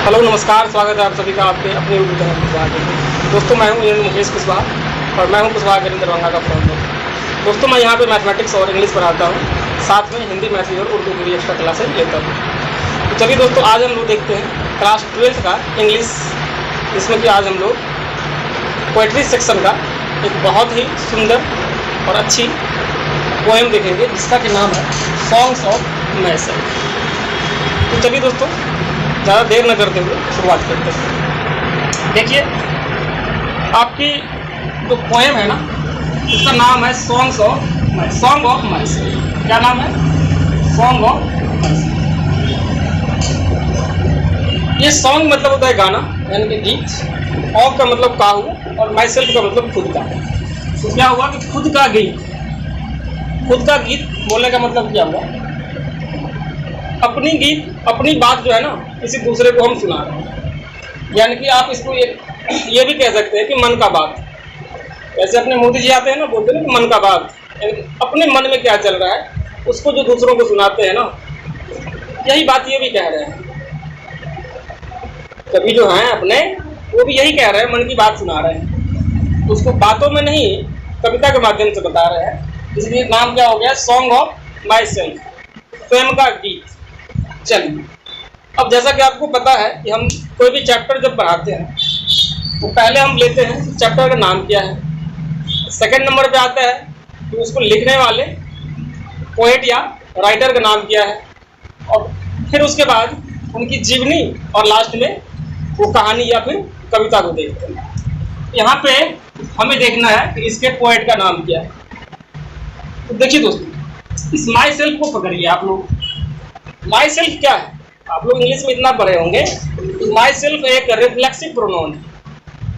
Hello नमस्कार, स्वागत है आप सभी का आपके अपने यूट्यूब चैनल कुशवाहा में। दोस्तों मैं हूं मुकेश कुशवाहा और मैं हूं कुशवाहा ग्रीन दरभंगा का फाउंडर। दोस्तों मैं यहां पे मैथमेटिक्स और इंग्लिश पढ़ाता हूं, साथ में हिंदी, मैथ्स और उर्दू की भी एक्स्ट्रा क्लासेस लेता हूं। तो चलिए दोस्तों, आज हम लोग देखते हैं क्लास 12th का इंग्लिश, जिसमें कि आज हम लोग पोएट्री सेक्शन का एक बहुत ही सुंदर और अच्छी पोएम देखेंगे, जिसका कि नाम है सॉन्ग्स ऑफ माय सेल्फ। तो चलिए दोस्तों, ज़्यादा देर न करते हुए शुरुआत करते हैं। देखिए, आपकी जो पोएम है ना, उसका नाम है सॉन्ग ऑफ माय सेल्फ। क्या नाम है? Song of my self. ये सॉन्ग मतलब होता है गाना, यानी कि गीत। ऑफ का मतलब काहू और माय सेल्फ का मतलब खुद का। तो क्या हुआ कि खुद का गीत बोलने का मतलब क्या हुआ? अपनी बात जो है ना, किसी दूसरे को हम सुना रहे हैं। यानी कि आप इसको ये भी कह सकते हैं कि मन का बात। जैसे अपने मोदी जी आते हैं ना, बोलते हैं कि मन का बात, यानी कि अपने मन में क्या चल रहा है उसको जो दूसरों को सुनाते हैं ना, यही बात ये भी कह रहे हैं। कभी जो हैं अपने, वो भी यही कह रहे हैं, मन की बात सुना रहे हैं, उसको बातों में नहीं, कविता के माध्यम से बता रहे हैं। इसलिए नाम क्या हो गया? सॉन्ग ऑफ माय सेल्फ, स्वयं का गीत। चलिए, अब जैसा कि आपको पता है कि हम कोई भी चैप्टर जब पढ़ाते हैं तो पहले हम लेते हैं चैप्टर का नाम क्या है, सेकंड नंबर पे आता है कि उसको लिखने वाले पोएट या राइटर का नाम क्या है, और फिर उसके बाद उनकी जीवनी, और लास्ट में वो कहानी या फिर कविता को देखते हैं। यहाँ पे हमें देखना है कि इसके पोएट का नाम क्या है। तो देखिए दोस्तों, इस माई सेल्फ को पकड़िए आप लोग। माई सेल्फ क्या है? आप लोग इंग्लिश में इतना पढ़े होंगे। माई सेल्फ एक रिफ्लेक्सिव प्रोनाउन है।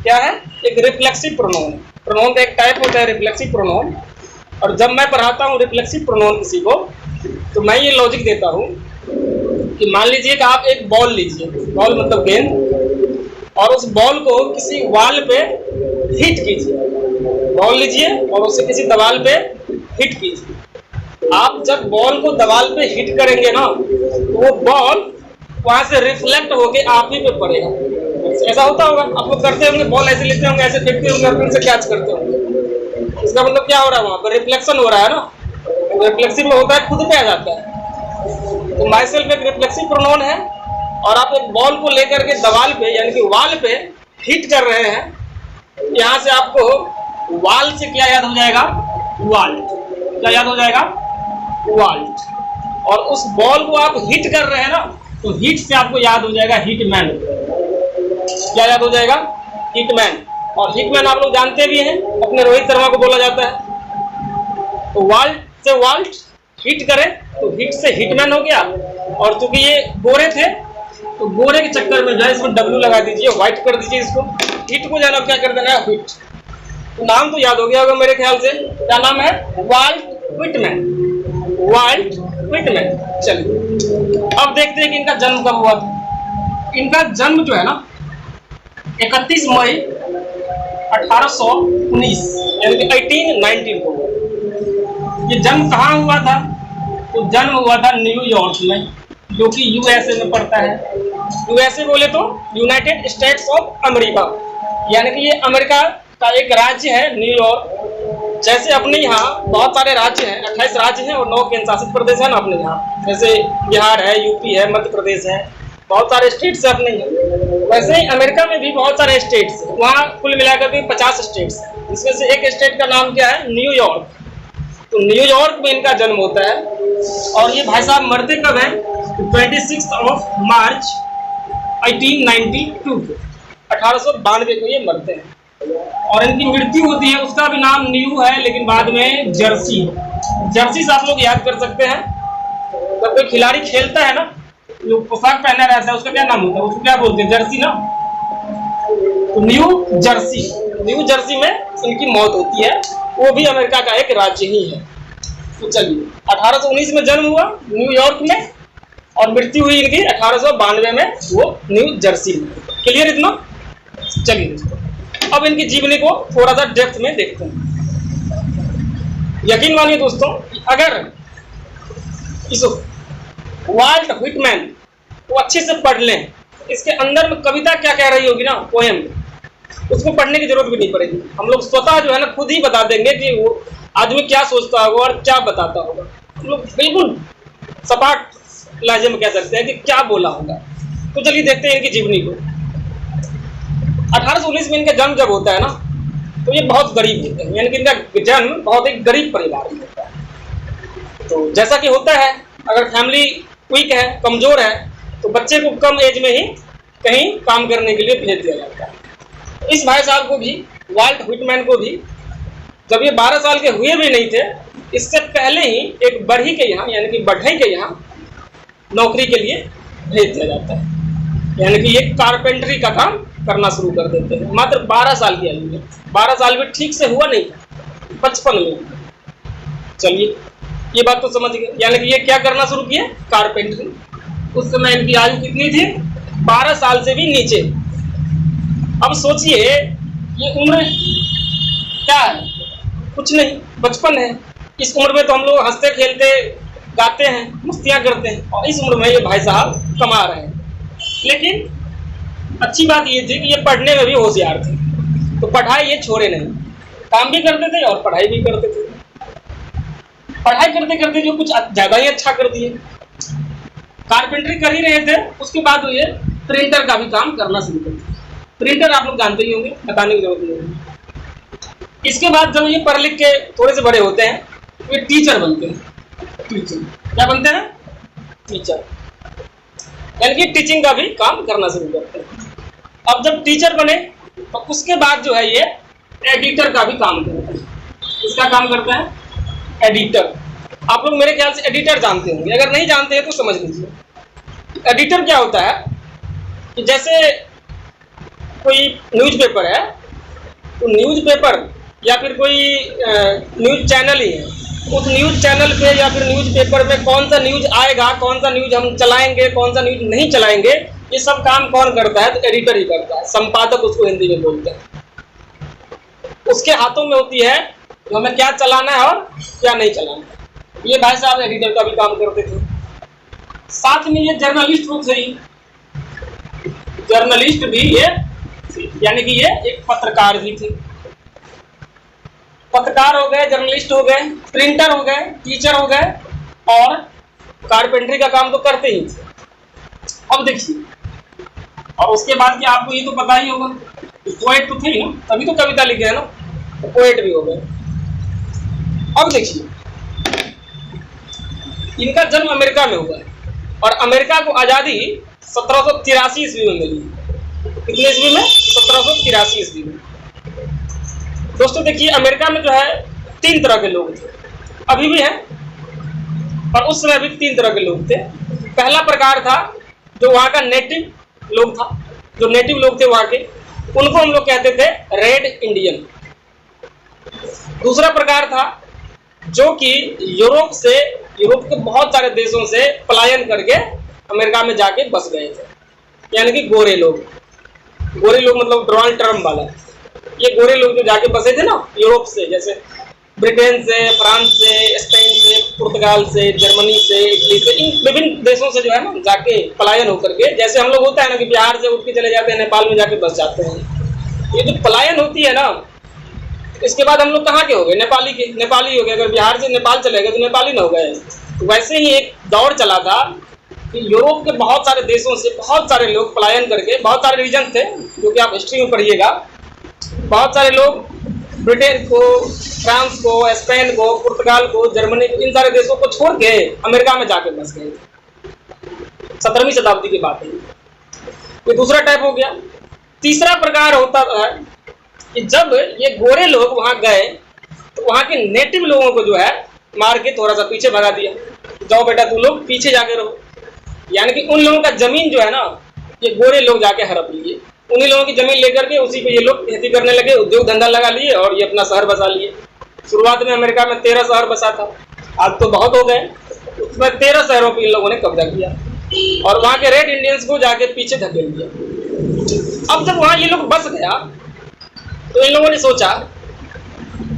क्या है? एक रिफ्लेक्सिव प्रोनाउन है। प्रोनाउन का एक टाइप होता है रिफ्लेक्सिव प्रोनाउन, और जब मैं पढ़ाता हूँ रिफ्लेक्सिव प्रोनाउन किसी को, तो मैं ये लॉजिक देता हूँ कि मान लीजिए कि आप एक बॉल लीजिए, बॉल मतलब गेंद, और उस बॉल को किसी वाल पे हिट कीजिए। बॉल लीजिए और उसे किसी दीवार पे हिट कीजिए। आप जब बॉल को दीवार पे हिट करेंगे ना, तो वो बॉल वहां से रिफ्लेक्ट होके आप ही पे पड़ेगा। ऐसा होता होगा, आप लोग करते होंगे, बॉल ऐसे लेते होंगे, ऐसे फेंकते होंगे और फिर से कैच करते होंगे। इसका मतलब क्या हो रहा है? वहां पर रिफ्लेक्शन हो रहा है ना। रिफ्लेक्सिव में होता है, खुद पे आ जाता है। तो माई सेल्फ एक रिफ्लेक्सिव प्रोनाउन है, और आप एक बॉल को लेकर के दीवार पे यानी कि वाल पे हिट कर रहे हैं। यहाँ से आपको वाल से क्या याद हो जाएगा? वाल्ट। क्या याद हो जाएगा? वाल्ट। और उस बॉल को आप हिट कर रहे हैं ना, तो हिट से आपको याद हो जाएगा हिटमैन। क्या याद हो जाएगा? हिटमैन। और हिटमैन आप लोग जानते भी हैं, अपने रोहित शर्मा को बोला जाता है। तो वाल्ट से वाल्ट, हिट करे तो हिट से हिटमैन हो गया। और चूंकि ये गोरे थे, तो गोरे के चक्कर में जो है इसमें डब्ल्यू लगा दीजिए, व्हाइट कर दीजिए इसको। हिट को जाना क्या कर देना है? हिट। तो नाम तो याद हो गया होगा मेरे ख्याल से। क्या नाम है? Walt Whitman. Walt Whitman. चलिए, अब देखते हैं कि इनका जन्म कब हुआ था। इनका जन्म जो है ना, 31 मई 1819 यानी कि 1819 को हुआ। ये जन्म कहाँ हुआ था? तो जन्म हुआ था न्यूयॉर्क में, जो कि यूएसए में पड़ता है। यूएसए बोले तो यूनाइटेड स्टेट्स ऑफ अमेरिका, यानी कि ये अमेरिका का एक राज्य है न्यूयॉर्क। जैसे अपने यहाँ बहुत सारे राज्य हैं, 28 राज्य हैं और 9 केंद्र शासित प्रदेश है ना अपने यहाँ। जैसे बिहार है, यूपी है, मध्य प्रदेश है, बहुत सारे स्टेट्स है अपने यहाँ। वैसे ही अमेरिका में भी बहुत सारे स्टेट्स हैं। वहाँ कुल मिलाकर के 50 स्टेट्स हैं, जिसमें से एक स्टेट का नाम क्या है? न्यूयॉर्क। तो न्यूयॉर्क में इनका जन्म होता है। और ये भाई साहब मरते कब है? 26 मार्च 1892 को, 1892 को ये मरते हैं। और इनकी मृत्यु होती है, उसका भी नाम न्यू है, लेकिन बाद में जर्सी। जर्सी से आप लोग याद कर सकते हैं, जब कोई खिलाड़ी खेलता है ना, जो पोशाक पहना रहता है, उसका क्या नाम होता है? उसको क्या बोलते हैं? जर्सी ना। तो न्यू जर्सी में इनकी मौत होती है। वो भी अमेरिका का एक राज्य ही है। तो चलिए, 1819 में जन्म हुआ न्यूयॉर्क में, और मृत्यु हुई इनकी 1892 में, वो न्यू जर्सी में। क्लियर इतना? चलिए दोस्तों, अब इनकी जीवनी को थोड़ा सा डेप्थ में देखते हैं। यकीन मानिए दोस्तों, अगर इस वाल्ट व्हिटमैन को अच्छे से पढ़ लें इसके अंदर में कविता क्या कह रही होगी ना, पोएम, उसको पढ़ने की जरूरत भी नहीं पड़ेगी। हम लोग स्वतः जो है ना खुद ही बता देंगे कि वो आदमी क्या सोचता होगा और क्या बताता होगा। हम लोग बिल्कुल सपाट लहजे में कह सकते हैं कि क्या बोला होगा। तो चलिए देखते हैं इनकी जीवनी को। 1819 में इनका जन्म जब होता है ना, तो ये बहुत गरीब होते हैं, यानी कि इनका जन्म बहुत एक गरीब परिवार में होता है। तो जैसा कि होता है, अगर फैमिली वीक है, कमजोर है, तो बच्चे को कम एज में ही कहीं काम करने के लिए भेज दिया जाता है। इस भाई साहब को भी, वाल्ट व्हिटमैन को भी, जब ये 12 साल के हुए भी नहीं थे, इससे पहले ही एक बढ़ई के यहाँ, यानी कि बढ़ई के यहाँ नौकरी के लिए भेज दिया जाता है। यानी कि ये कारपेंटरी का काम करना शुरू कर देते हैं मात्र 12 साल की आयु में। 12 साल में ठीक से हुआ नहीं, 55 में। चलिए ये बात तो समझ गए, यानी कि ये क्या करना शुरू किया, कारपेंटरी। उस समय इनकी आयु कितनी थी, 12 साल से भी नीचे। अब सोचिए ये उम्र क्या है, कुछ नहीं, बचपन है। इस उम्र में तो हम लोग हंसते खेलते गाते हैं, मस्तियां करते हैं, और इस उम्र में ये भाई साहब कमा रहे हैं। लेकिन अच्छी बात ये थी कि ये पढ़ने में भी होशियार थे, तो पढ़ाई ये छोड़े नहीं, काम भी करते थे और पढ़ाई भी करते थे। पढ़ाई करते करते जो कुछ ज्यादा ही अच्छा कर दिए, कारपेंटरी कर ही रहे थे, उसके बाद ये प्रिंटर का भी काम करना शुरू कर दिया। प्रिंटर आप लोग जानते ही होंगे, बताने की जरूरत नहीं होगी। इसके बाद जब ये पढ़ लिख के थोड़े से बड़े होते हैं, ये टीचर बनते हैं। टीचर क्या बनते हैं, टीचर, यानी कि टीचिंग का भी काम करना शुरू करते हैं। अब जब टीचर बने तो उसके बाद जो है ये एडिटर का भी काम करते हैं। किसका काम करते हैं, एडिटर। आप लोग मेरे ख्याल से एडिटर जानते होंगे, अगर नहीं जानते हैं तो समझ लीजिए। एडिटर क्या होता है कि जैसे कोई न्यूज़पेपर है, तो न्यूज़पेपर या फिर कोई न्यूज़ चैनल ही है, उस न्यूज़ चैनल पे या फिर न्यूज़पेपर में कौन सा न्यूज़ आएगा, कौन सा न्यूज़ हम चलाएंगे, कौन सा न्यूज़ नहीं चलाएंगे, ये सब काम कौन करता है, तो एडिटर ही करता है। संपादक उसको हिंदी में बोलते हैं। उसके हाथों में होती है कि हमें क्या चलाना है और क्या नहीं चलाना है। ये भाई साहब एडिटर का भी काम करते थे। साथ में ये जर्नलिस्ट रूप से ही, जर्नलिस्ट भी ये, यानी कि ये एक पत्रकार भी थे। पत्रकार हो गए, जर्नलिस्ट हो गए, प्रिंटर हो गए, टीचर हो गए, और कारपेंटरी का काम तो करते ही थे। अब देखिए, और उसके बाद कि आपको ये तो पता ही होगा, पोएट तो थे ही ना, तभी तो कविता लिखे है ना, तो पोएट भी हो गए। अब देखिए, इनका जन्म अमेरिका में हुआ है, और अमेरिका को आज़ादी 1783 ईस्वी में मिली। कितने ईस्वी में, 1783 ईस्वी में। दोस्तों देखिए, अमेरिका में जो है 3 तरह के लोग थे, अभी भी हैं, और उस समय भी 3 तरह के लोग थे। पहला प्रकार था जो वहाँ का नेटिव लोग था, जो नेटिव लोग थे वहाँ के, उनको हम लोग कहते थे रेड इंडियन। दूसरा प्रकार था जो कि यूरोप के बहुत सारे देशों से पलायन करके अमेरिका में जाके बस गए थे, यानी कि गोरे लोग। गोरे लोग मतलब डोनाल्ड ट्रम्प वाला, ये गोरे लोग जो जाके बसे थे ना यूरोप से, जैसे ब्रिटेन से, फ्रांस से, स्पेन से, पुर्तगाल से, जर्मनी से, इटली से, इन विभिन्न देशों से जो है ना जाके पलायन होकर के, जैसे हम लोग होता है ना कि बिहार से उठ के चले जाते हैं, नेपाल में जाके बस जाते हैं। ये जो पलायन होती है ना, इसके बाद हम लोग कहाँ के हो गए, नेपाली हो गए। अगर बिहार से नेपाल चले गए तो नेपाली ना हो गए। तो वैसे ही एक दौर चला था कि यूरोप के बहुत सारे देशों से बहुत सारे लोग पलायन करके, बहुत सारे रीजन थे जो कि आप हिस्ट्री में पढ़िएगा, बहुत सारे लोग ब्रिटेन को, फ्रांस को, स्पेन को, पुर्तगाल को, जर्मनी को, इन सारे देशों को छोड़ के अमेरिका में जाके बस गए। 17वीं शताब्दी की बात है। ये दूसरा टाइप हो गया। तीसरा प्रकार होता है कि जब ये गोरे लोग वहां गए तो वहां के नेटिव लोगों को जो है मार के थोड़ा सा पीछे भगा दिया, जाओ बेटा तू लोग पीछे जाके रहो। यानी कि उन लोगों का जमीन जो है ना, ये गोरे लोग जाके हड़प लिए। उन्हीं लोगों की जमीन लेकर के उसी पे ये लोग खेती करने लगे, उद्योग धंधा लगा लिए और ये अपना शहर बसा लिए। शुरुआत में अमेरिका में 13 शहर बसा था, आज तो बहुत हो गए। उसमें 13 शहरों पर इन लोगों ने कब्जा किया और वहाँ के रेड इंडियंस को जाके पीछे धकेल दिया। अब जब वहाँ ये लोग बस गया तो इन लोगों ने सोचा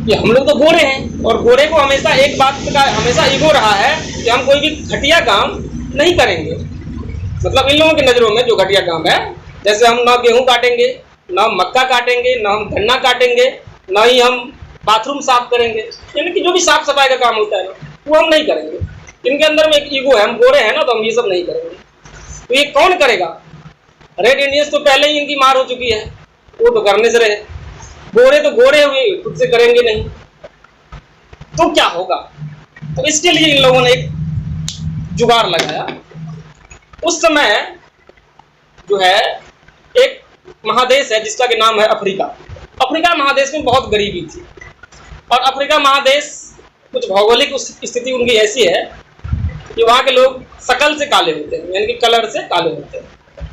कि हम लोग तो गोरे हैं, और गोरे को हमेशा एक बात का हमेशा ईगो रहा है कि हम कोई भी घटिया काम नहीं करेंगे। मतलब इन लोगों की नज़रों में जो घटिया काम है, जैसे हम ना गेहूं काटेंगे, ना मक्का काटेंगे, ना हम गन्ना काटेंगे, ना ही हम बाथरूम साफ करेंगे, यानी कि जो भी साफ सफाई का काम होता है ना, वो हम नहीं करेंगे। इनके अंदर में एक ईगो है, हम गोरे हैं ना तो हम ये सब नहीं करेंगे। तो ये कौन करेगा? रेड इंडियंस तो पहले ही इनकी मार हो चुकी है, वो तो करने से रहे। गोरे तो गोरे हुए, खुद से करेंगे नहीं, तो क्या होगा? तो इसके लिए इन लोगों ने एक जुगाड़ लगाया। उस समय जो है एक महादेश है जिसका कि नाम है अफ्रीका। अफ्रीका महादेश में बहुत गरीबी थी, और अफ्रीका महादेश कुछ भौगोलिक स्थिति उनकी ऐसी है कि वहाँ के लोग शकल से काले होते हैं, यानी कि कलर से काले होते हैं।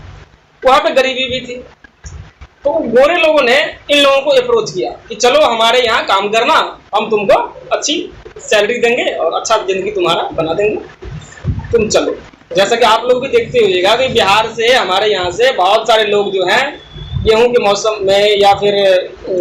वहाँ पे गरीबी भी थी, तो गोरे लोगों ने इन लोगों को अप्रोच किया कि चलो हमारे यहाँ काम करना, हम तुमको अच्छी सैलरी देंगे और अच्छा जिंदगी तुम्हारा बना देंगे, तुम चलो। जैसा कि आप लोग भी देखते होइएगा कि बिहार से, हमारे यहाँ से बहुत सारे लोग जो हैं गेहूं के मौसम में या फिर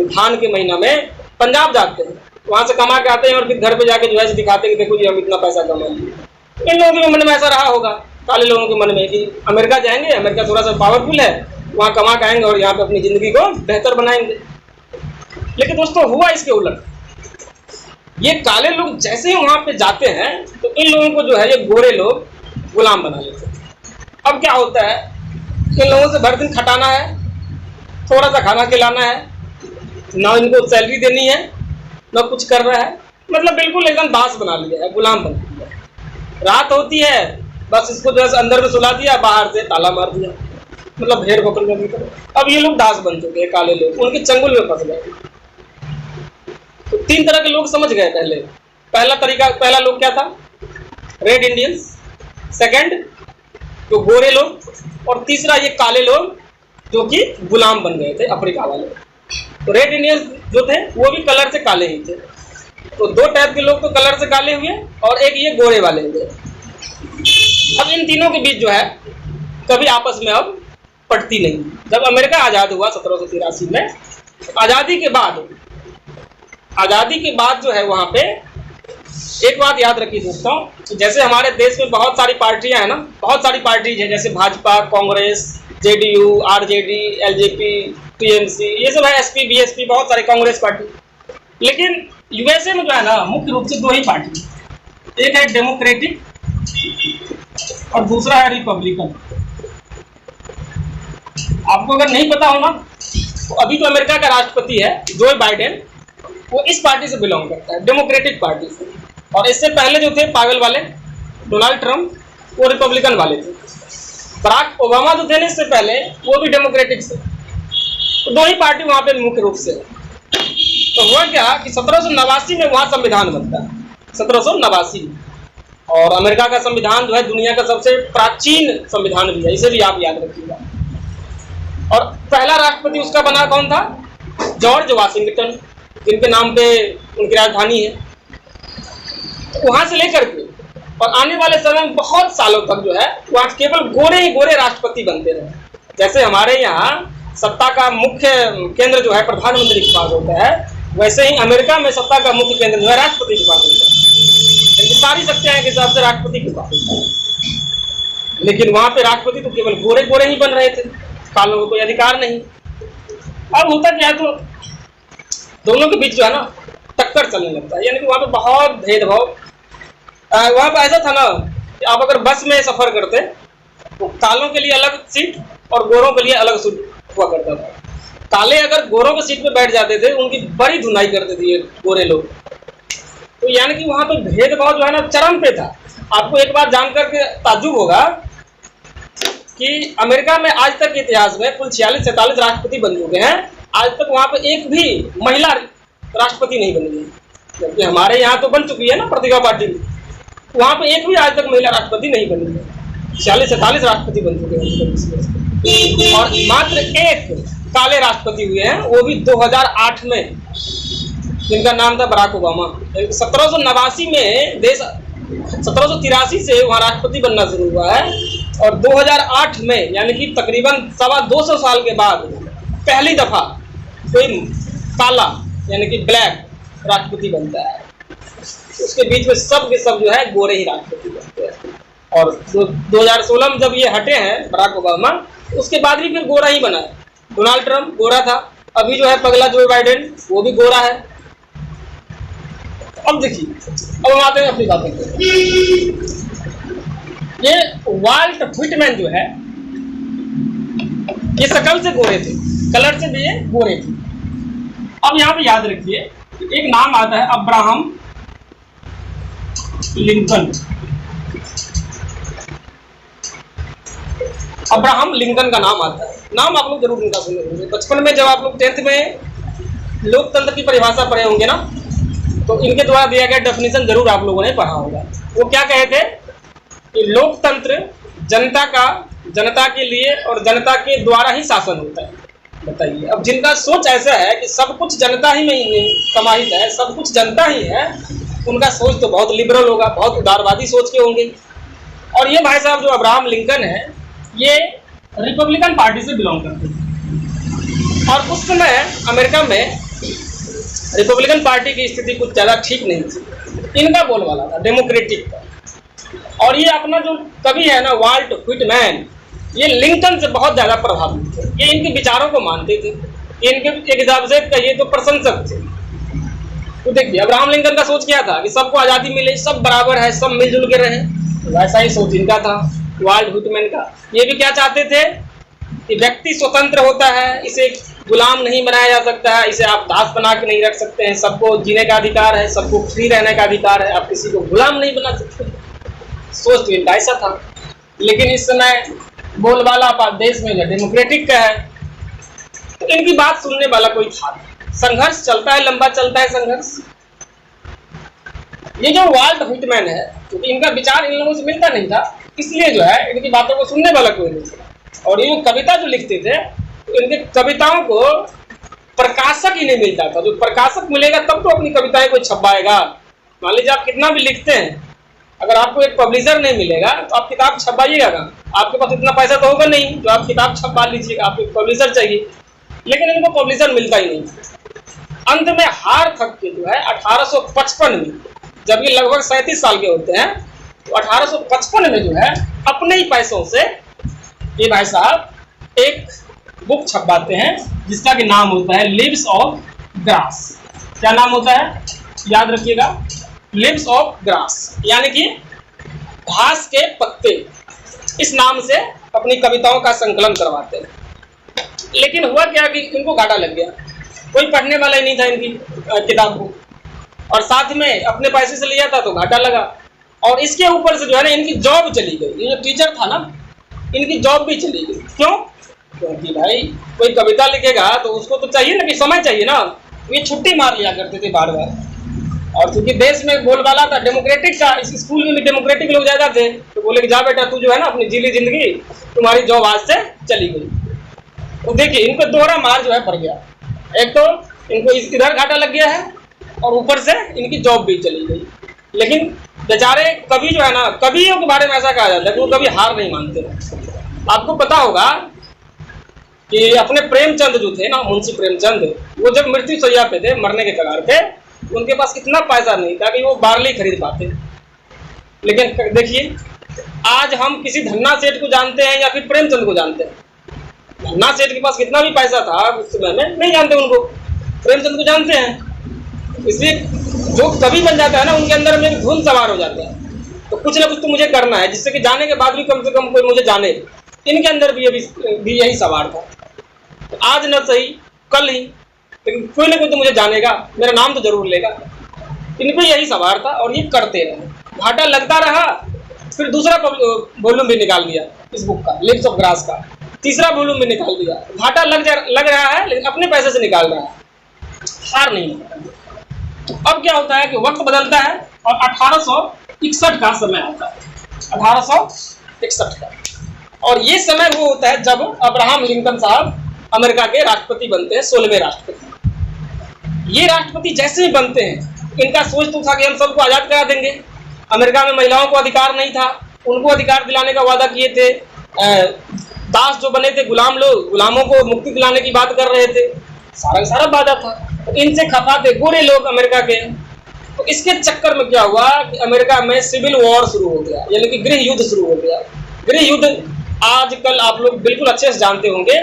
धान के महीना में पंजाब जाते हैं, वहाँ से कमा के आते हैं और फिर घर पे जाके जो है दिखाते हैं कि देखो जी हम इतना पैसा कमा लिए। इन लोगों के मन में ऐसा रहा होगा, काले लोगों के मन में, कि अमेरिका जाएंगे, अमेरिका थोड़ा सा पावरफुल है, वहाँ कमा के आएंगे और यहाँ पे अपनी ज़िंदगी को बेहतर बनाएंगे। लेकिन दोस्तों हुआ इसके उलट। ये काले लोग जैसे ही वहाँ पे जाते हैं तो इन लोगों को जो है ये गोरे लोग गुलाम बना लेते हैं। अब क्या होता है, इन लोगों से भर दिन खटाना है, थोड़ा सा खाना खिलाना है, ना इनको सैलरी देनी है, ना कुछ कर रहा है, मतलब बिल्कुल एकदम दास बना लिया है, गुलाम बना लिया है। रात होती है बस इसको जो है अंदर में सुला दिया, बाहर से ताला मार दिया, मतलब भेड़ बकरियों की तरह। अब ये लोग दास बन चुके हैं, काले लोग उनके चंगुल में फंस गए। तो तीन तरह के लोग समझ गए पहले। पहला लोग क्या था? Red Indians. सेकंड तो गोरे लोग, और तीसरा ये काले लोग जो कि गुलाम बन गए थे, अफ्रीका वाले। तो रेड इंडियंस जो थे वो भी कलर से काले ही थे। तो दो टाइप के लोग तो कलर से काले हुए और एक ये गोरे वाले हुए। अब इन तीनों के बीच जो है कभी आपस में अब पटती नहीं। जब अमेरिका आज़ाद हुआ 1783 में, आज़ादी के बाद जो है वहाँ पे एक बात याद रखिए दोस्तों, जैसे हमारे देश में बहुत सारी पार्टियां हैं ना, बहुत सारी पार्टीज हैं, जैसे Bhajpa, Congress, JDU, RJD, LJP, TMC, ये सब है, एसपी, बीएसपी, बहुत सारी कांग्रेस पार्टी। लेकिन यूएसए में जो है ना मुख्य रूप से दो ही पार्टी, एक है डेमोक्रेटिक और दूसरा है रिपब्लिकन। आपको अगर नहीं पता हो ना तो अभी जो अमेरिका का राष्ट्रपति है जो बाइडेन, वो इस पार्टी से बिलोंग करता है, डेमोक्रेटिक पार्टी से। और इससे पहले जो थे पागल वाले डोनाल्ड ट्रंप, वो रिपब्लिकन वाले थे। बराक ओबामा जो थे ना इससे पहले, वो भी डेमोक्रेटिक से। तो दो ही पार्टी वहाँ पे मुख्य रूप से। तो हुआ क्या कि 1789 में वहाँ संविधान बनता है, 1789। और अमेरिका का संविधान जो है दुनिया का सबसे प्राचीन संविधान भी है, इसे भी आप याद रखिएगा। और पहला राष्ट्रपति उसका बना कौन था? जॉर्ज वाशिंगटन, जिनके नाम पे उनकी राजधानी है। तो वहां से लेकर के और आने वाले समय में बहुत सालों तक जो है वहाँ केवल गोरे ही गोरे राष्ट्रपति बनते रहे। जैसे हमारे यहाँ सत्ता का मुख्य केंद्र जो है प्रधानमंत्री के पास होता है, वैसे ही अमेरिका में सत्ता का मुख्य केंद्र जो है राष्ट्रपति के पास होता है। लेकिन सारी शक्तियां के हिसाब से राष्ट्रपति के पास होता है। लेकिन वहां पे राष्ट्रपति तो केवल गोरे गोरे ही बन रहे थे, कालों को कोई अधिकार नहीं। अब होता क्या है, तो दोनों के बीच जो है ना टक्कर चलने लगता है, यानी कि वहाँ पे बहुत भेदभाव। वहाँ पे ऐसा था ना कि आप अगर बस में सफर करते तो कालों के लिए अलग सीट और गोरों के लिए अलग सीट हुआ करता था। काले अगर गोरों की सीट पे बैठ जाते थे, उनकी बड़ी धुनाई करते थे ये गोरे लोग। तो यानी कि वहाँ पे भेदभाव जो है ना चरम पे था। आपको एक बार जानकर के ताज्जुब होगा कि अमेरिका में आज तक के इतिहास में कुल 46-47 राष्ट्रपति बन चुके हैं, आज तक वहाँ पे एक भी महिला राष्ट्रपति नहीं बनी है। क्योंकि हमारे यहाँ तो बन चुकी है ना प्रतिभा पाटिल, वहाँ पे एक भी आज तक महिला राष्ट्रपति नहीं बनी है। 46-47 राष्ट्रपति बन चुके हैं और मात्र एक काले राष्ट्रपति हुए हैं, वो भी 2008 में, जिनका नाम था बराक ओबामा। 1789 में देश 1783 से वहाँ राष्ट्रपति बनना शुरू हुआ है और 2008 में यानी कि तकरीबन 225 साल के बाद पहली दफा कोई काला यानी कि ब्लैक राष्ट्रपति बनता है। उसके बीच में सब के सब जो है गोरे ही राष्ट्रपति बनते हैं। और 2016 में जब ये हटे हैं बराक ओबामा, उसके बाद भी फिर गोरा ही बना है। डोनाल्ड ट्रंप गोरा था, अभी जो है पगला जो बाइडेन वो भी गोरा है। अब देखिए, अब हम आते हैं अपनी बातों पे। ये वाल्ट व्हिटमैन जो है ये शकल से गोरे थे, कलर से भी ये गोरे थे। अब यहाँ पे याद रखिए एक नाम आता है अब्राहम लिंकन। अब्राहम लिंकन का नाम आता है, नाम आप लोग जरूर इनका सुने होंगे। बचपन में जब आप लोग 10th में लोकतंत्र की परिभाषा पढ़े होंगे ना, तो इनके द्वारा दिया गया डेफिनेशन जरूर आप लोगों ने पढ़ा होगा। वो क्या कहे थे कि लोकतंत्र जनता के लिए और जनता के द्वारा ही शासन होता है। बताइए, अब जिनका सोच ऐसा है कि सब कुछ जनता ही में ही समाहित है, सब कुछ जनता ही है, उनका सोच तो बहुत लिबरल होगा, बहुत उदारवादी सोच के होंगे। और ये भाई साहब जो अब्राहम लिंकन है ये रिपब्लिकन पार्टी से बिलोंग करते हैं। और उस समय अमेरिका में रिपब्लिकन पार्टी की स्थिति कुछ ज़्यादा ठीक नहीं थी। इनका बोलबाला था डेमोक्रेटिक का। और ये अपना जो कवि है ना वाल्ट व्हिटमैन, ये लिंकन से बहुत ज़्यादा प्रभावित थे। ये इनके विचारों को मानते थे, इनके एक हिसाब से कहिए तो प्रशंसक थे। तो देखिए अब्राहम लिंकन का सोच क्या था कि सबको आज़ादी मिले, सब बराबर है, सब मिलजुल के रहे। तो वैसा ही सोच इनका था वाल्ट व्हिटमैन का। ये भी क्या चाहते थे कि व्यक्ति स्वतंत्र होता है, इसे गुलाम नहीं बनाया जा सकता है, इसे आप दास बना के नहीं रख सकते हैं, सबको जीने का अधिकार है, सबको फ्री रहने का अधिकार है, आप किसी को गुलाम नहीं बना सकते। सोच तो इनका ऐसा था। लेकिन इस समय बोलबाला देश में जो डेमोक्रेटिक का है, तो इनकी बात सुनने वाला कोई था नहीं। संघर्ष चलता है, लंबा चलता है संघर्ष। ये जो वाल्ट व्हिटमैन है, क्योंकि इनका विचार इन लोगों से मिलता नहीं था, इसलिए जो है इनकी बातों को सुनने वाला कोई नहीं था। और ये कविता जो लिखते थे, तो इनके कविताओं को प्रकाशक ही नहीं मिलता था। जो प्रकाशक मिलेगा तब तो अपनी कविताएं कोई छपाएगा। मान लीजिए आप कितना भी लिखते हैं, अगर आपको एक पब्लिशर नहीं मिलेगा तो आप किताब छपाइएगा कहाँ? आपके पास इतना पैसा तो होगा नहीं जो आप किताब छपा लीजिएगा, आपको एक पब्लिशर चाहिए। लेकिन इनको पब्लिशर मिलता ही नहीं। अंत में हार थक के जो है 1855 में, जब ये लगभग 37 साल के होते हैं, तो 1855 में जो है अपने ही पैसों से ये भाई साहब एक बुक छपवाते हैं जिसका कि नाम होता है लीव्स ऑफ ग्रास। क्या नाम होता है? याद रखिएगा, लीव्स ऑफ ग्रास, यानी कि घास के पत्ते। इस नाम से अपनी कविताओं का संकलन करवाते हैं। लेकिन हुआ क्या कि इनको घाटा लग गया, कोई पढ़ने वाला ही नहीं था इनकी किताब को, और साथ में अपने पैसे से लिया था तो घाटा लगा। और इसके ऊपर से जो है ना इनकी जॉब चली गई। ये जो टीचर था ना, इनकी जॉब भी चली गई। क्यों? क्योंकि भाई कोई कविता लिखेगा तो उसको तो चाहिए ना कि समय चाहिए ना। ये छुट्टी मार लिया करते थे बार बार। और क्योंकि देश में बोलबाला था डेमोक्रेटिक का, इस स्कूल में भी डेमोक्रेटिक लोग ज़्यादा थे, तो बोले कि जा बेटा तू जो है ना अपनी जीली जिंदगी, तुम्हारी जॉब आज से चली गई। तो देखिए इनको दोहरा मार जो है पड़ गया। एक तो इनको इधर घाटा लग गया है और ऊपर से इनकी जॉब भी चली गई। लेकिन बेचारे कवि जो है ना, कवियों के बारे में ऐसा कहा जाता है कि वो कभी हार नहीं मानते। आपको पता होगा कि अपने प्रेमचंद जो थे ना, मुंशी प्रेमचंद, वो जब मृत्यु शैया पे थे, मरने के कगार पे, उनके पास इतना पैसा नहीं था कि वो बार्ली खरीद पाते। लेकिन देखिए आज हम किसी धन्ना सेठ को जानते हैं या फिर प्रेमचंद को जानते हैं। धन्ना सेठ के पास कितना भी पैसा था उस समय में, नहीं जानते उनको। प्रेमचंद को जानते हैं। इसलिए जो कवि बन जाता है ना, उनके अंदर में धुन सवार हो जाता है। तो कुछ ना कुछ तो मुझे करना है जिससे कि जाने के बाद भी कम से कम कोई मुझे जाने। इनके अंदर भी यही सवार था। तो आज न सही कल ही, लेकिन कोई ना कोई तो मुझे जानेगा, मेरा नाम तो जरूर लेगा। इनको यही सवार था और ये करते रहे। घाटा लगता रहा। फिर दूसरा वॉल्यूम भी निकाल दिया इस बुक का, लीव्स ऑफ ग्रास का। तीसरा वॉल्यूम भी निकाल दिया। घाटा लग रहा है लेकिन अपने पैसे से निकाल रहा है, हार नहीं होता। तो अब क्या होता है कि वक्त बदलता है और 1861 का समय आता है। 1861 का, और ये समय वो होता है जब अब्राहम लिंकन साहब अमेरिका के राष्ट्रपति बनते हैं, 16वें राष्ट्रपति। ये राष्ट्रपति जैसे ही बनते हैं, इनका सोच तो था कि हम सबको आज़ाद करा देंगे। अमेरिका में महिलाओं को अधिकार नहीं था, उनको अधिकार दिलाने का वादा किए थे। दास जो बने थे गुलाम लोग, गुलामों को मुक्ति दिलाने की बात कर रहे थे। सारा सारा वादा था। तो इनसे खफा थे गोरे लोग अमेरिका के। तो इसके चक्कर में क्या हुआ कि अमेरिका में सिविल वॉर शुरू हो गया, यानी कि गृह युद्ध शुरू हो गया। गृह युद्ध आजकल आप लोग बिल्कुल अच्छे से जानते होंगे।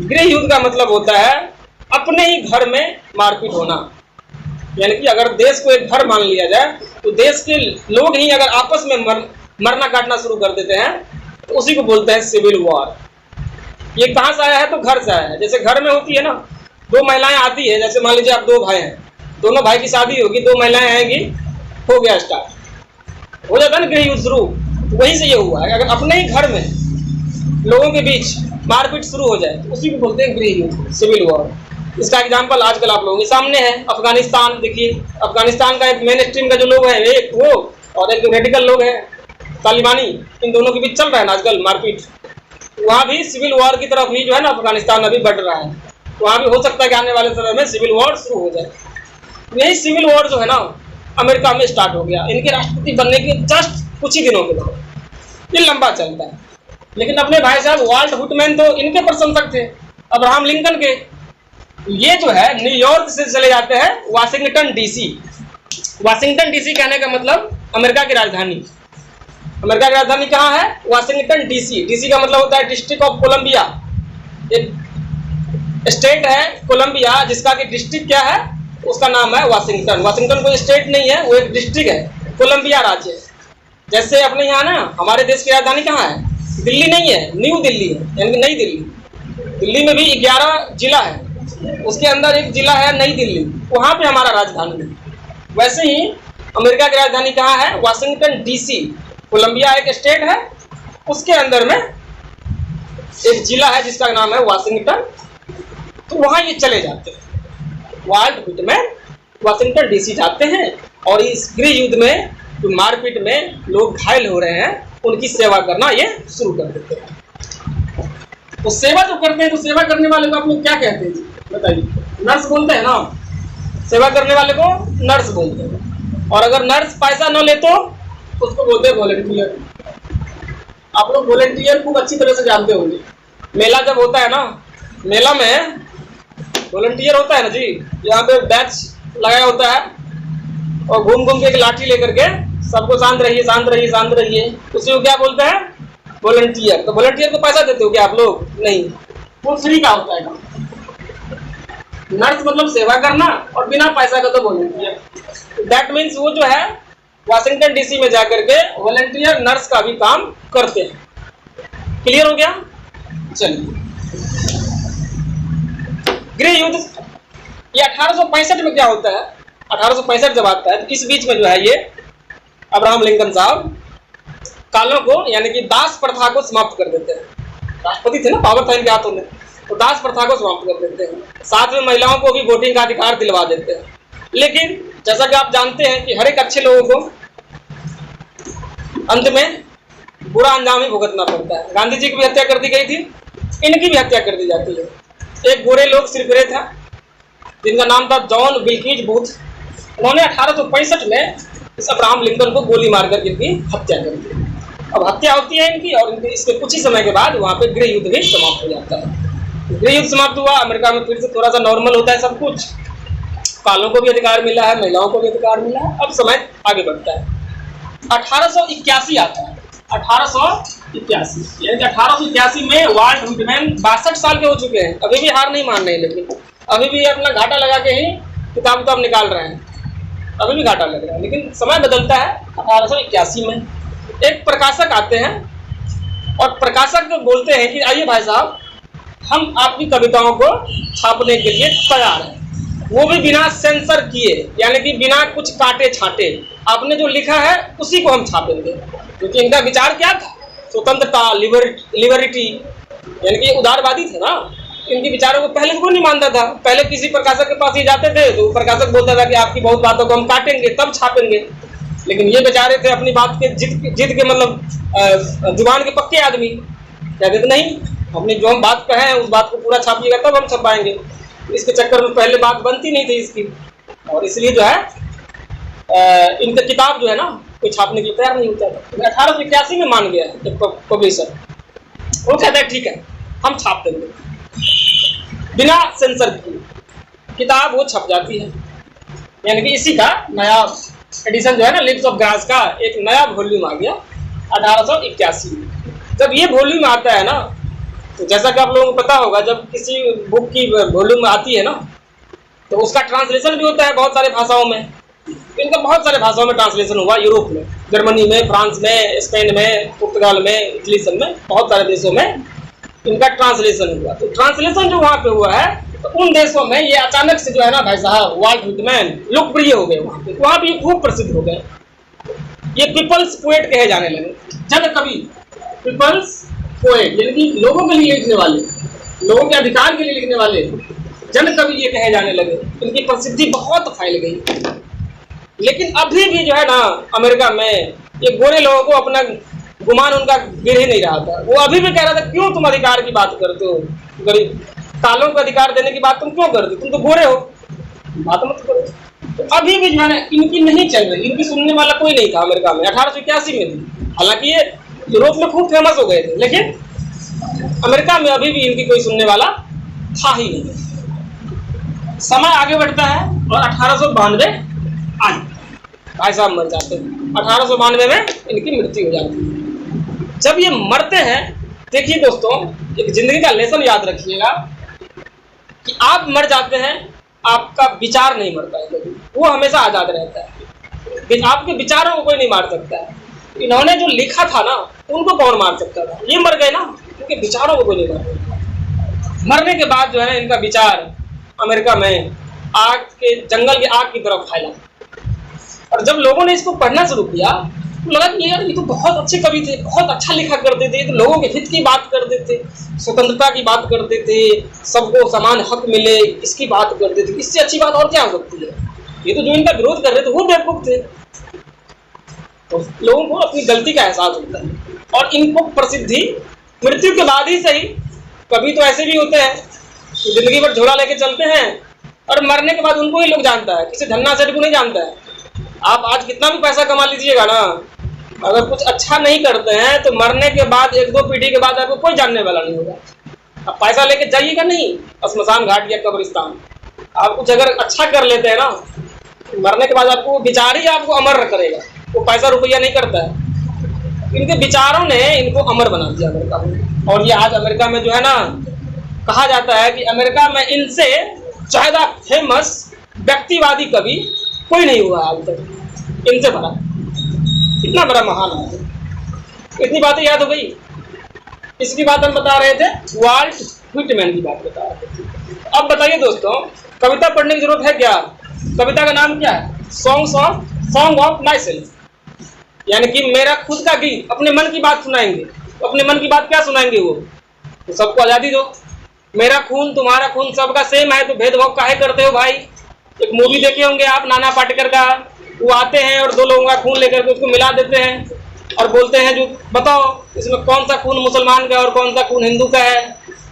गृह युद्ध का मतलब होता है अपने ही घर में मारपीट होना, यानी कि अगर देश को एक घर मान लिया जाए तो देश के लोग ही अगर आपस में मरना काटना शुरू कर देते हैं तो उसी को बोलते हैं सिविल वॉर। ये कहाँ से आया है? तो घर से आया है। जैसे घर में होती है ना, दो महिलाएं आती है, जैसे मान लीजिए आप दो भाई हैं, दोनों भाई की शादी होगी, दो महिलाएं आएंगी, हो गया स्टार्ट, हो जाता है ना गृह युद्ध शुरू। तो वहीं से ये हुआ है, अगर अपने ही घर में लोगों के बीच मारपीट शुरू हो जाए तो उसी को बोलते हैं गृह युद्ध, सिविल वॉर। इसका एग्जाम्पल आजकल आप लोगों के सामने है, अफगानिस्तान। देखिए अफगानिस्तान का एक मेन स्ट्रीम का जो लोग है एक वो, और एक रेडिकल लोग हैं तालिबानी, इन दोनों के बीच चल रहा है ना आजकल मारपीट। वहाँ भी सिविल वॉर की तरफ ही जो है ना अफगानिस्तान अभी बढ़ रहा है। वहाँ भी हो सकता है कि आने वाले समय में सिविल वॉर शुरू हो जाए। यही सिविल वॉर जो है ना अमेरिका में स्टार्ट हो गया इनके राष्ट्रपति बनने के जस्ट कुछ ही दिनों के बाद। ये लंबा चलता है, लेकिन अपने भाई साहब वाल्ट हुटमैन तो इनके प्रशंसक थे, अब्राहम लिंकन के। ये जो है न्यूयॉर्क से चले जाते हैं वाशिंगटन डीसी। वाशिंगटन डीसी कहने का मतलब अमेरिका की राजधानी। अमेरिका की राजधानी कहाँ है? Washington DC. डीसी का मतलब होता है डिस्ट्रिक्ट ऑफ कोलंबिया। एक स्टेट है कोलंबिया जिसका कि डिस्ट्रिक्ट क्या है, उसका नाम है वाशिंगटन। वाशिंगटन कोई स्टेट नहीं है, वो एक डिस्ट्रिक्ट है, कोलंबिया राज्य। जैसे अपने यहाँ ना हमारे देश की राजधानी कहाँ है? दिल्ली नहीं है, न्यू दिल्ली है, यानी नई दिल्ली। दिल्ली में भी 11 जिला है, उसके अंदर एक जिला है नई दिल्ली, वहाँ पे हमारा राजधानी है। वैसे ही अमेरिका की राजधानी कहाँ है? Washington DC. कोलंबिया एक स्टेट है, उसके अंदर में एक जिला है जिसका नाम है वाशिंगटन। तो वहाँ ये चले जाते हैं, वाल्ट हुटमैन वाशिंगटन डीसी जाते हैं और इस गृह युद्ध में जो मारपीट में लोग घायल हो रहे हैं उनकी सेवा करना ये शुरू कर देते हैं। तो सेवा जो करते हैं, तो सेवा करने वाले को आप लोग क्या कहते हैं बताइए? नर्स बोलते हैं ना, सेवा करने वाले को नर्स बोलते हैं। और अगर नर्स पैसा न ले तो उसको बोलते हैं वॉलंटियर। आप लोग वॉलंटियर खूब अच्छी तरह से जानते होंगे। मेला जब होता है ना, मेला में वॉलंटियर होता है ना जी, यहाँ पे बैच लगाया होता है और घूम घूम के एक लाठी लेकर के सबको शांत रहिए शांत रहिए शांत रहिए, उसी को क्या बोलते हैं? वॉलंटियर। तो वॉलंटियर को पैसा देते हो क्या आप लोग? नहीं, वो फ्री का होता है। नर्स मतलब सेवा करना और बिना पैसा का तो वॉलंटियर। दैट मीन्स वो जो है वाशिंगटन डीसी में जाकर के वॉलंटियर नर्स का भी काम करते हैं। क्लियर हो गया? चलिए, गृह युद्ध ये 1865 में क्या होता है? 1865 जब आता है तो इस बीच में जो है ये अब्राहम लिंकन साहब कालों को यानी कि दास प्रथा को समाप्त कर देते हैं। राष्ट्रपति थे ना, पावर था इनके हाथों में, तो दास प्रथा को समाप्त कर देते हैं। साथ में महिलाओं को भी वोटिंग का अधिकार दिलवा देते हैं। लेकिन जैसा कि आप जानते हैं कि हर एक अच्छे लोगों को अंत में बुरा अंजाम ही भुगतना पड़ता है। गांधी जी की भी हत्या कर दी गई थी, इनकी भी हत्या कर दी जाती है। एक गोरे लोग सिरफिरे था जिनका नाम था जॉन विल्कीज बूथ। उन्होंने 1865 में इस अब्राहम लिंकन को गोली मारकर इनकी हत्या कर दी। अब हत्या होती है इनकी और इसके कुछ ही समय के बाद वहाँ पे गृह युद्ध भी समाप्त हो जाता है। गृह युद्ध समाप्त हुआ, अमेरिका में फिर से थोड़ा सा नॉर्मल होता है सब कुछ। कालों को भी अधिकार मिला है, महिलाओं को भी अधिकार मिला है। अब समय आगे बढ़ता है, 1881 आता है। 1881 यानी कि 1881 में वाल्ट हुटमैन 62 साल के हो चुके हैं, अभी भी हार नहीं मान रहे, लेकिन अभी भी अपना घाटा लगा के ही किताब निकाल रहे हैं। अभी भी घाटा लग रहा है, लेकिन समय बदलता है। 1881 में एक प्रकाशक आते हैं और प्रकाशक को बोलते हैं कि आइए भाई साहब, हम आपकी कविताओं को छापने के लिए तैयार हैं, वो भी बिना सेंसर किए, यानी कि बिना कुछ काटे छाटे। आपने जो लिखा है उसी को हम छापेंगे। क्योंकि इनका विचार क्या था? स्वतंत्रता, लिबर्टी, यानी कि उदारवादी थे ना। इनके विचारों को पहले कोई नहीं मानता था। पहले किसी प्रकाशक के पास ही जाते थे तो प्रकाशक बोलता था कि आपकी बहुत बातों को हम काटेंगे तब छापेंगे। लेकिन ये बेचारे थे अपनी बात के जिद के मतलब जुबान के पक्के आदमी, कहते थे नहीं, अपनी जो हम बात कहे हैं उस बात को पूरा छापिएगा तब हम छपाएंगे। इसके चक्कर में पहले बात बनती नहीं थी इसकी, और इसलिए जो है इनका किताब जो है ना कोई छापने के लिए तैयार नहीं होता था। 1881 में मान गया एक पब्लिशर, वो कहता है ठीक है हम छाप देंगे, बिना सेंसर की किताब वो छप जाती है। यानी कि इसी का नया एडिशन जो है ना लिव्स ऑफ ग्रास का एक नया वॉल्यूम आ गया 1881 में। जब ये वॉल्यूम आता है ना, तो जैसा कि आप लोगों को पता होगा, जब किसी बुक की वॉल्यूम आती है ना, तो उसका ट्रांसलेशन भी होता है बहुत सारे भाषाओं में। इनका बहुत सारे भाषाओं में ट्रांसलेशन हुआ, यूरोप में, जर्मनी में, फ्रांस में, स्पेन में, पुर्तगाल में, इटली सब में, बहुत सारे देशों में इनका ट्रांसलेशन हुआ। तो ट्रांसलेशन जो वहाँ पे हुआ है, तो उन देशों में ये अचानक से जो है ना भाई साहब, वाल्ट व्हिटमैन लोकप्रिय हो गए। वहाँ पे खूब प्रसिद्ध हो गए। ये पीपल्स पोएट कहे जाने लगे, जन कवि, पीपल्स पोएट, यानी कि लोगों के लिए लिखने वाले, लोगों के अधिकार के लिए लिखने वाले जन कवि ये कहे जाने लगे। इनकी प्रसिद्धि बहुत फैल गई। लेकिन अभी भी जो है ना अमेरिका में ये गोरे लोगों को अपना गुमान उनका गिर ही नहीं रहा था। वो अभी भी कह रहा था, क्यों तुम अधिकार की बात करते हो, गरीब कालों को अधिकार देने की बात तुम क्यों करते हो, तुम तो गोरे हो, बात मत करो। तो अभी भी जो है ना इनकी नहीं चल रही, इनकी सुनने वाला कोई नहीं था अमेरिका में 1881 में भी। हालांकि ये यूरोप में खूब फेमस हो गए थे, लेकिन अमेरिका में अभी भी इनकी कोई सुनने वाला था ही नहीं। समय आगे बढ़ता है और 1892 आज भाई साहब मर जाते हैं। 1892 में इनकी मृत्यु हो जाती है। जब ये मरते हैं, देखिए दोस्तों, एक जिंदगी का लेसन याद रखिएगा कि आप मर जाते हैं, आपका विचार नहीं मरता है कभी, वो हमेशा आजाद रहता है। आपके विचारों को कोई नहीं मार सकता है। इन्होंने जो लिखा था ना, उनको कौन मार सकता था? ये मर गए ना, उनके विचारों को कोई नहीं मार सकता। मरने के बाद जो है इनका विचार अमेरिका में आग के जंगल के आग की तरफ फैला। और जब लोगों ने इसको पढ़ना शुरू किया, तो लगा कि यार ये तो बहुत अच्छे कवि थे, बहुत अच्छा लिखा करते थे, तो लोगों के हित की बात करते थे, स्वतंत्रता की बात करते थे, सबको समान हक मिले, इसकी बात करते थे। इससे अच्छी बात और क्या हो सकती है? ये तो जो इनका विरोध कर रहे थे वो बेवकूफ थे। तो लोगों को अपनी गलती का एहसास होता है और इनको प्रसिद्धि मृत्यु के बाद ही सही। कभी तो ऐसे भी होते हैं जिंदगी भर झोला लेके चलते हैं और मरने के बाद उनको ही लोग जानता है, किसी धन्ना सेठ को नहीं जानता है। आप आज कितना भी पैसा कमा लीजिएगा ना, अगर कुछ अच्छा नहीं करते हैं तो मरने के बाद 1-2 पीढ़ी के बाद आपको कोई जानने वाला नहीं होगा। आप पैसा लेके जाइएगा नहीं श्मशान घाट या कब्रिस्तान। आप कुछ अगर अच्छा कर लेते हैं ना, मरने के बाद आपको विचार ही आपको अमर करेगा, वो पैसा रुपया नहीं करता है। इनके विचारों ने इनको अमर बना दिया अमेरिका में। और ये आज अमेरिका में जो है ना, कहा जाता है कि अमेरिका में इनसे ज़्यादा फेमस व्यक्तिवादी कवि कोई नहीं हुआ आज तक इनसे बड़ा, इतना बड़ा महान है। इतनी बातें याद हो गई। इसकी बात हम बता रहे थे, वाल्ट व्हिटमैन की बात बता रहे थे। अब बताइए दोस्तों, कविता पढ़ने की जरूरत है क्या? कविता का नाम क्या है? सॉन्ग ऑफ माई सेल्फ, यानी कि मेरा खुद का गीत। अपने मन की बात सुनाएंगे। अपने मन की बात क्या सुनाएंगे वो? तो सबको आज़ादी दो, मेरा खून तुम्हारा खून सबका सेम है, तो भेदभाव काहे करते हो भाई? एक मूवी देखे होंगे आप नाना पाटेकर का, वो आते हैं और 2 लोगों का खून लेकर के उसको मिला देते हैं और बोलते हैं जो बताओ इसमें कौन सा खून मुसलमान का और कौन सा खून हिंदू का है।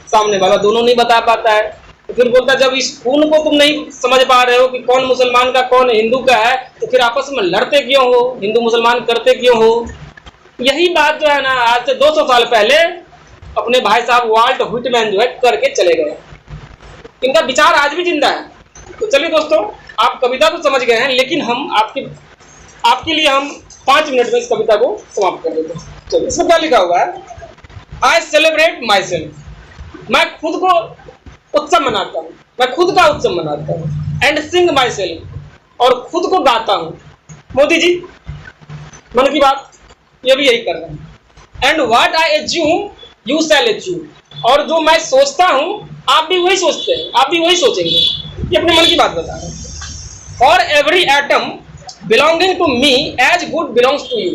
सामने वाला दोनों नहीं बता पाता है, तो फिर बोलता है जब इस खून को तुम नहीं समझ पा रहे हो कि कौन मुसलमान का कौन हिंदू का है, तो फिर आपस में लड़ते क्यों हो, हिंदू मुसलमान करते क्यों हो? यही बात जो है ना आज से 200 साल पहले अपने भाई साहब वाल्ट व्हिटमैन जो है करके चले गए। इनका विचार आज भी जिंदा है। तो चलिए दोस्तों, आप कविता तो समझ गए हैं, लेकिन हम आपके लिए हम 5 मिनट में इस कविता को समाप्त कर देते हैं। चलिए, इसमें क्या लिखा हुआ है? आई सेलिब्रेट माई सेल्फ, मैं खुद को उत्सव मनाता हूँ, मैं खुद का उत्सव मनाता हूँ। एंड सिंग माई सेल्फ, और खुद को गाता हूँ। मोदी जी मन की बात ये भी यही कर रहे हैं। And what I assume you shall assume, और जो मैं सोचता हूँ आप भी वही सोचते हैं, आप भी वही सोचेंगे। ये अपने मन की बात बता रहे हैं। For every atom belonging to me as good belongs to you,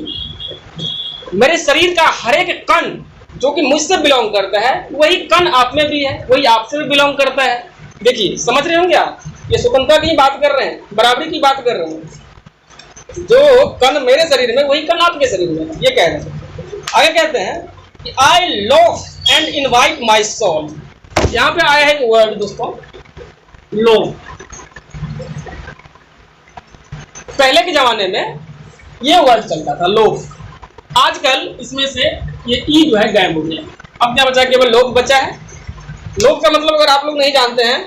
मेरे शरीर का हर एक कण जो कि मुझसे बिलोंग करता है, वही कण आप में भी है, वही आपसे भी बिलोंग करता है। देखिए, समझ रहे होंगे आप, ये स्वतंत्रता की बात कर रहे हैं, बराबरी की बात कर रहे हैं। जो कण मेरे शरीर में वही कण आपके शरीर में, ये कह रहे हैं। आगे कहते हैं कि I love and invite my soul. यहाँ पे आया है वर्ड दोस्तों, लो। पहले के जमाने में ये वर्ड चलता था, लोग। आजकल इसमें से ये ई जो है गायब हो गया। अब क्या बचा? केवल लोग बचा है। लोग का मतलब अगर आप लोग नहीं जानते हैं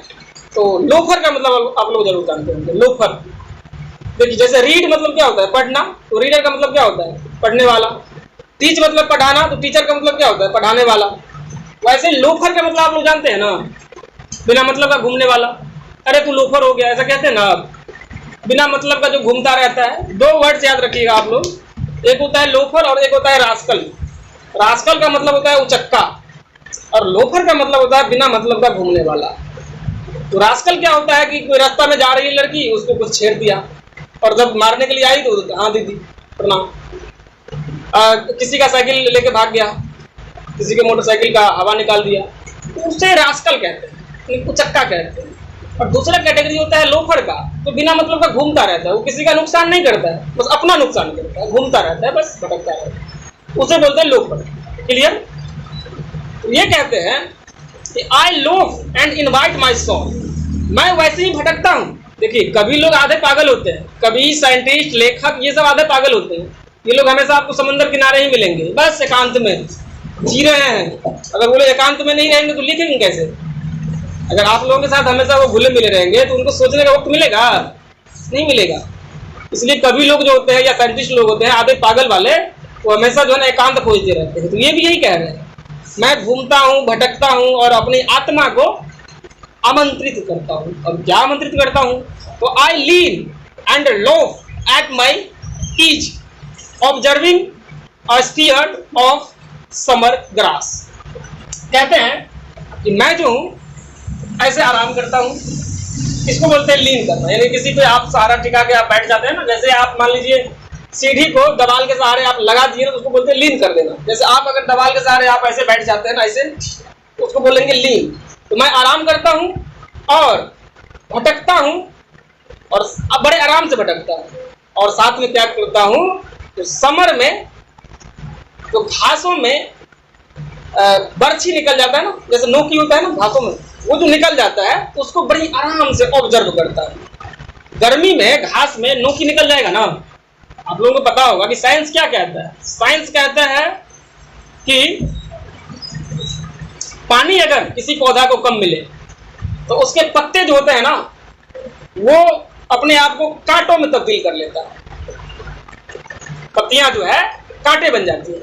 तो लोफर का मतलब आप लोग जरूर जानते होंगे। लोफर, देखिए जैसे रीड मतलब क्या होता है, पढ़ना, तो रीडर का मतलब क्या होता है, पढ़ने वाला। टीच मतलब पढ़ाना, तो टीचर का मतलब क्या होता है, पढ़ाने वाला। वैसे लोफर का मतलब आप लोग जानते हैं ना, बिना मतलब का घूमने वाला। अरे तू लोफर हो गया, ऐसा कहते हैं ना आप, बिना मतलब का जो घूमता रहता है। दो वर्ड्स याद रखिएगा आप लोग, एक होता है लोफर और एक होता है रास्कल। रास्कल का मतलब होता है उचक्का, और लोफर का मतलब होता है बिना मतलब का घूमने वाला। तो रास्कल क्या होता है कि कोई रास्ता में जा रही है लड़की, उसको कुछ छेड़ दिया, और जब मारने के लिए आई तो हाँ दीदी प्रणाम। किसी का साइकिल लेके भाग गया, किसी के मोटरसाइकिल का हवा निकाल दिया, तो उसे रास्कल कहते हैं, उचक्का कहते हैं। और दूसरा कैटेगरी होता है लोफर का, तो बिना मतलब का घूमता रहता है, वो किसी का नुकसान नहीं करता है, बस अपना नुकसान करता है, घूमता रहता है, बस भटकता रहता है, उसे बोलते हैं लोफर। क्लियर? तो ये कहते हैं कि I loaf and invite my song, मैं वैसे ही भटकता हूँ। देखिए कभी लोग आधे पागल होते हैं, कभी साइंटिस्ट, लेखक, ये सब आधे पागल होते हैं। ये लोग हमेशा आपको समुद्र किनारे ही मिलेंगे, बस एकांत में जी रहे हैं। अगर बोले एकांत में नहीं रहेंगे तो लिखेंगे कैसे? अगर आप लोगों के साथ हमेशा वो घुले मिले रहेंगे तो उनको सोचने का वक्त मिलेगा? नहीं मिलेगा। इसलिए कभी लोग जो होते हैं या साइंटिस्ट लोग होते हैं आधे पागल वाले, वो हमेशा जो है ना एकांत खोजते रहते हैं। तो ये भी यही कह रहे हैं, मैं घूमता हूँ, भटकता हूँ और अपनी आत्मा को आमंत्रित करता हूँ। अब क्या आमंत्रित करता हूँ? तो I lean and loaf at my ease observing a sphere of summer grass. कहते हैं कि मैं जो हूं ऐसे आराम करता हूं, इसको बोलते हैं लीन करना। यानी किसी को आप सहारा टिका के आप बैठ जाते हैं ना, जैसे आप मान लीजिए सीढ़ी को दबाल के सहारे आप लगा दिए ना, तो उसको बोलते हैं लीन कर देना। जैसे आप अगर दबाल के सहारे आप ऐसे बैठ जाते हैं ना, ऐसे, तो उसको बोलेंगे लीन। तो मैं आराम करता हूं और भटकता हूं, और अब बड़े आराम से भटकता हूं, और साथ में क्या करता हूं, तो समर में तो घासों में बर्छी निकल जाता है ना, जैसे नोकी होता है ना घासों में, वो जो निकल जाता है उसको बड़ी आराम से ऑब्जर्व करता है। गर्मी में घास में नोकी निकल जाएगा ना, आप लोगों को पता होगा कि साइंस क्या कहता है। साइंस कहता है कि पानी अगर किसी पौधा को कम मिले तो उसके पत्ते जो होते हैं ना, वो अपने आप को कांटों में तब्दील कर लेता है, पत्तियां जो है कांटे बन जाती है।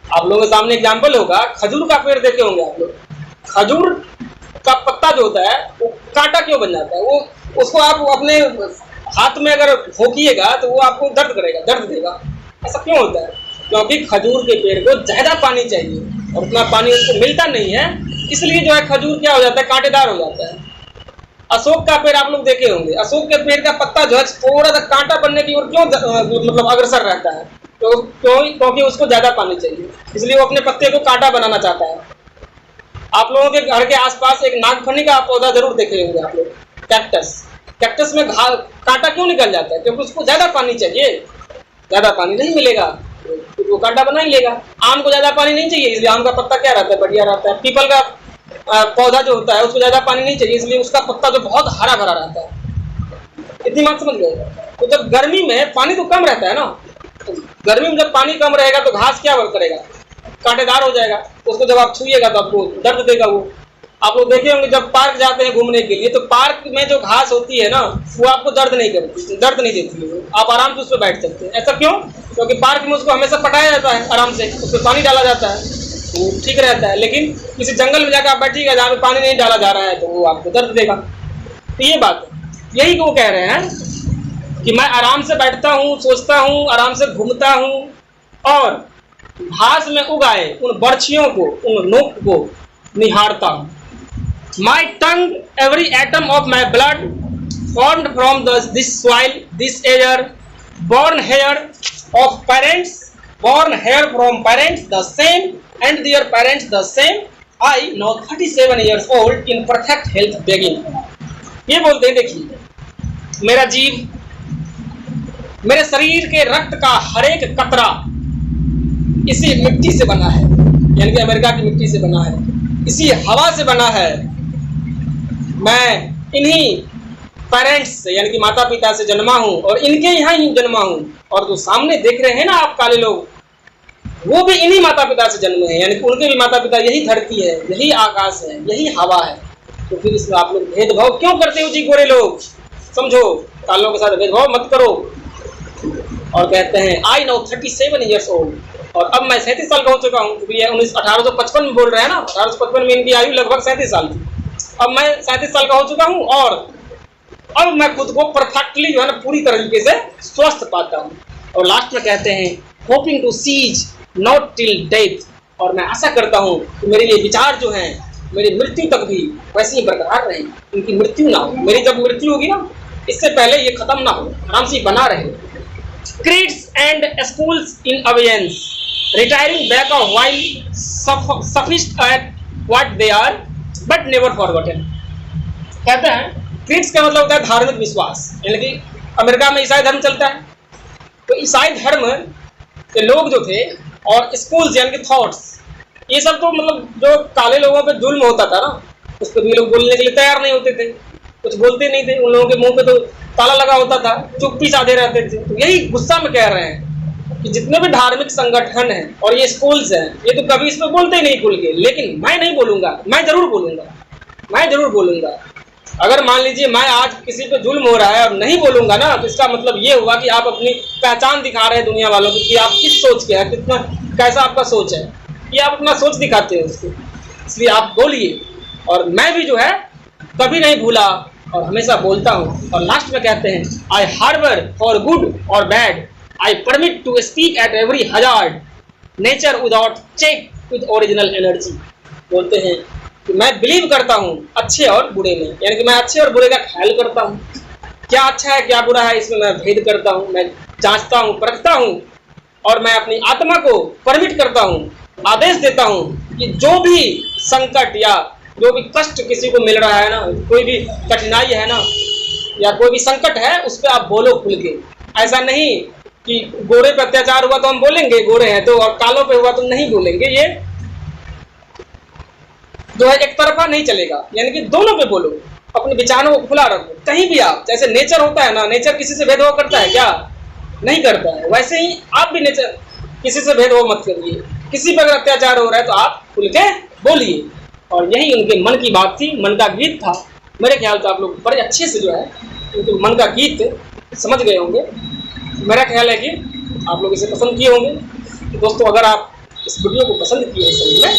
आप लोगों के सामने एग्जाम्पल होगा, खजूर का पेड़ देखे होंगे आप लोग। खजूर का पत्ता जो होता है वो कांटा क्यों बन जाता है? वो उसको आप अपने हाथ में अगर ठोकिएगा तो वो आपको दर्द करेगा, दर्द देगा। ऐसा क्यों होता है? क्योंकि खजूर के पेड़ को ज्यादा पानी चाहिए और उतना पानी उसको मिलता नहीं है, इसलिए जो है खजूर क्या हो जाता है, कांटेदार हो जाता है। अशोक का पेड़ आप लोग देखे होंगे, अशोक के पेड़ का पत्ता जो है थोड़ा सा कांटा बनने की ओर क्यों मतलब अग्रसर रहता है? तो क्योंकि उसको ज्यादा पानी चाहिए, इसलिए वो अपने पत्ते को कांटा बनाना चाहता है। आप लोगों के घर के आसपास एक नागफनी का पौधा जरूर देखे होंगे आप लोग, कैक्टस। कैक्टस में कांटा क्यों निकल जाता है? क्योंकि उसको ज्यादा पानी चाहिए, ज्यादा पानी नहीं मिलेगा तो वो कांटा बना ही लेगा। आम को ज्यादा पानी नहीं चाहिए, इसलिए आम का पत्ता क्या रहता है, बढ़िया रहता है। पीपल का पौधा जो होता है उसको ज्यादा पानी नहीं चाहिए, इसलिए उसका पत्ता जो बहुत हरा भरा रहता है। इतनी बात समझ गए? तो जब गर्मी में पानी तो कम रहता है ना, तो गर्मी में जब पानी कम रहेगा तो घास क्या करेगा, कांटेदार हो जाएगा। उसको जब आप छुइएगा तो आपको दर्द देगा। वो आप लोग देखे होंगे जब पार्क जाते हैं घूमने के लिए, तो पार्क में जो घास होती है ना, वो आपको दर्द नहीं करती, दर्द नहीं देती है, आप आराम से उस पर बैठ सकते हैं। ऐसा क्यों? क्योंकि पार्क में उसको हमेशा पटाया जाता है, आराम से उस पर पानी डाला जाता है, वो ठीक रहता है। लेकिन किसी जंगल में जाकर आप बैठिएगा जहाँ पे पानी नहीं डाला जा रहा है, तो वो आपको दर्द देगा। तो ये बात है, यही वो कह रहे हैं कि मैं आराम से बैठता हूँ, सोचता हूँ, आराम से घूमता हूँ, और घास में उगाए उन बर्छियों को, उन नोक को निहारता हूँ। My tongue, every atom of my blood, formed from this soil, this air, born here of parents, born here from parents the same, and their parents the same. I now 37 years old in perfect health begging. ये बोलते हैं, देखिए मेरा जीव, मेरे शरीर के रक्त का हर एक कतरा इसी मिट्टी से बना है, यानी कि अमेरिका की मिट्टी से बना है, इसी हवा से बना है। मैं इन्हीं पेरेंट्स से यानी कि माता पिता से जन्मा हूँ और इनके यहाँ ही जन्मा हूँ। और जो सामने देख रहे हैं ना आप काले लोग, वो भी इन्हीं माता पिता से जन्मे हैं, यानी कि उनके भी माता पिता यही धरती है, यही आकाश है, यही हवा है। तो फिर इसमें आप लोग भेदभाव क्यों करते हो जी गोरे लोग? समझो, कालों के साथ भेदभाव मत करो। और कहते हैं आई नाउ 37 ईयर्स ओल्ड, और अब मैं 37 साल का हो चुका हूँ, क्योंकि ये 1855 में बोल रहे हैं ना, 1855 में इनकी आयु लगभग 37 साल थी। अब मैं 37 साल का हो चुका हूँ और अब मैं खुद को परफेक्टली जो है ना पूरी तरीके से स्वस्थ पाता हूँ। और लास्ट में कहते हैं hoping to cease not till death, और मैं आशा करता हूँ कि मेरे ये विचार जो हैं मेरी मृत्यु तक भी वैसे ही बरकरार रहें, उनकी मृत्यु ना हो, मेरी जब मृत्यु होगी ना इससे पहले ये खत्म ना हो, आराम से बना रहे। Creeds and schools in abeyance, retiring back a while sufficed at what they are, but never forgotten। कहते हैं क्रीड्स का मतलब होता है धार्मिक विश्वास, यानी कि अमेरिका में ईसाई धर्म चलता है, तो ईसाई धर्म के लोग जो थे और स्कूल्स यानी कि थॉट्स, ये सब तो मतलब जो काले लोगों पे जुल्म होता था ना, उस पर भी लोग बोलने के लिए तैयार नहीं होते थे, कुछ बोलते नहीं थे, उन लोगों के मुंह पे तो ताला लगा होता था, चुप्पी साधे रहते थे। तो यही गुस्सा में कह रहे हैं कि जितने भी धार्मिक संगठन हैं और ये स्कूल्स हैं, ये तो कभी इसमें बोलते ही नहीं खुल के, लेकिन मैं नहीं बोलूंगा, मैं जरूर बोलूंगा। अगर मान लीजिए मैं आज किसी पे जुल्म हो रहा है और नहीं बोलूंगा ना, तो इसका मतलब ये हुआ कि आप अपनी पहचान दिखा रहे हैं दुनिया वालों को कि आप किस सोच के हैं, कितना कैसा आपका सोच है, ये आप अपना सोच दिखाते हैं उसको, इसलिए आप बोलिए। और मैं भी जो है कभी नहीं भूला और हमेशा बोलता हूँ। और लास्ट में कहते हैं आई हार्बर फॉर गुड और bad, I permit to speak at every hazard, nature without check with original energy. बोलते हैं कि मैं बिलीव करता हूँ अच्छे और बुरे में, यानी कि मैं अच्छे और बुरे का ख्याल करता हूँ, क्या अच्छा है क्या बुरा है इसमें मैं भेद करता हूँ, मैं जांचता हूँ, परखता हूँ, और मैं अपनी आत्मा को परमिट करता हूँ, आदेश देता हूँ कि जो भी संकट या जो भी कष्ट किसी को मिल रहा है ना, कोई भी कठिनाई है ना या कोई भी संकट है, उस पर आप बोलो खुल के। ऐसा नहीं कि गोरे पे अत्याचार हुआ तो हम बोलेंगे गोरे हैं तो, और कालों पे हुआ तो नहीं बोलेंगे, ये जो है एक तरफा नहीं चलेगा, यानी कि दोनों पे बोलो, अपने विचारों को खुला रखो। कहीं भी आप, जैसे नेचर होता है ना, नेचर किसी से भेदभाव करता है क्या? नहीं करता है। वैसे ही आप भी नेचर किसी से भेदभाव मत करिए, किसी पर अगर अत्याचार हो रहा है तो आप खुल के बोलिए। और यही उनके मन की बात थी, मन का गीत था। मेरे ख्याल से आप लोग बड़े अच्छे से जो है उनके मन का गीत समझ गए होंगे। मेरा ख्याल है कि आप लोग इसे पसंद किए होंगे। तो दोस्तों अगर आप इस वीडियो को पसंद किए सही में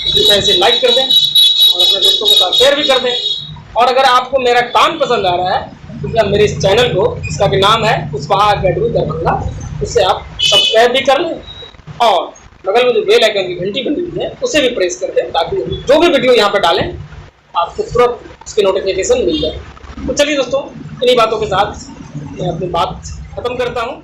तो इसे लाइक कर दें और अपने दोस्तों के साथ शेयर भी कर दें। और अगर आपको मेरा काम पसंद आ रहा है तो क्या मेरे इस चैनल को, इसका भी नाम है कुशवाहा अकेडमी दरभंगा, उससे आप सब्सक्राइब भी कर लें और बगल में जो बेल आइकन की घंटी बनी हुई है उसे भी प्रेस कर दें, ताकि जो भी वीडियो यहाँ पर डालें आपको तुरंत उसके नोटिफिकेशन मिल जाए। तो चलिए दोस्तों, इन्हीं बातों के साथ मैं अपनी बात खत्म करता हूँ।